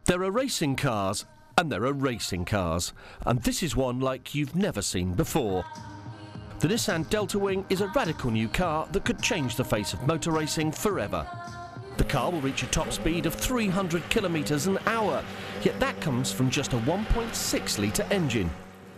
There are racing cars, and there are racing cars, and this is one like you've never seen before. The Nissan DeltaWing is a radical new car that could change the face of motor racing forever. The car will reach a top speed of 300 kilometres an hour, yet that comes from just a 1.6 litre engine.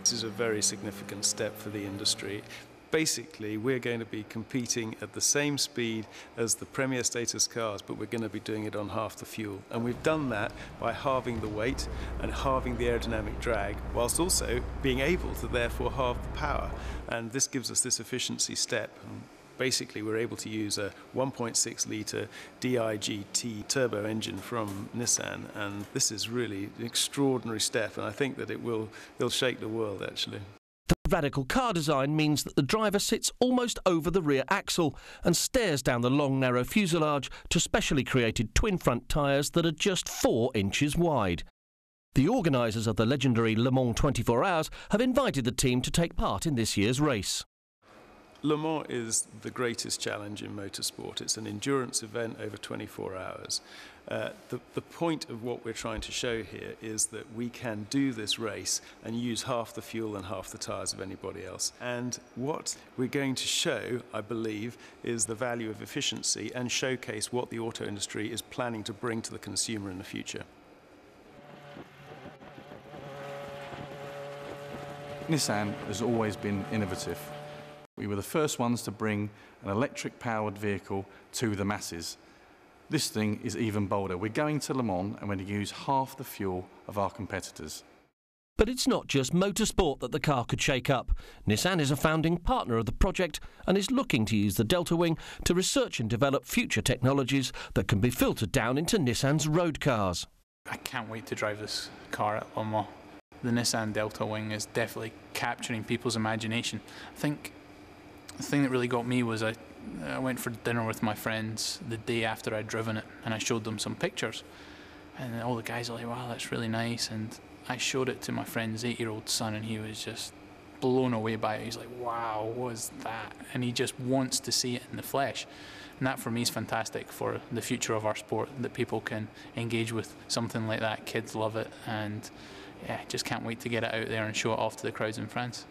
This is a very significant step for the industry. Basically, we're going to be competing at the same speed as the Premier status cars, but we're going to be doing it on half the fuel. And we've done that by halving the weight and halving the aerodynamic drag, whilst also being able to therefore halve the power. And this gives us this efficiency step. And basically, we're able to use a 1.6 litre DIGT turbo engine from Nissan, and this is really an extraordinary step, and I think that it'll shake the world, actually. The radical car design means that the driver sits almost over the rear axle and stares down the long, narrow fuselage to specially created twin front tyres that are just 4 inches wide. The organisers of the legendary Le Mans 24 Hours have invited the team to take part in this year's race. Le Mans is the greatest challenge in motorsport. It's an endurance event over 24 hours. The point of what we're trying to show here is that we can do this race and use half the fuel and half the tyres of anybody else. And what we're going to show, I believe, is the value of efficiency and showcase what the auto industry is planning to bring to the consumer in the future. Nissan has always been innovative. We were the first ones to bring an electric-powered vehicle to the masses. This thing is even bolder. We're going to Le Mans and we're going to use half the fuel of our competitors. But it's not just motorsport that the car could shake up. Nissan is a founding partner of the project and is looking to use the DeltaWing to research and develop future technologies that can be filtered down into Nissan's road cars. I can't wait to drive this car at Le Mans. The Nissan DeltaWing is definitely capturing people's imagination. I think the thing that really got me was I went for dinner with my friends the day after I'd driven it, and I showed them some pictures, and all the guys are like, wow, that's really nice. And I showed it to my friend's 8-year-old son, and he was just blown away by it. He's like, wow, what is that? And he just wants to see it in the flesh. And that for me is fantastic for the future of our sport, that people can engage with something like that. Kids love it, and yeah, just can't wait to get it out there and show it off to the crowds in France.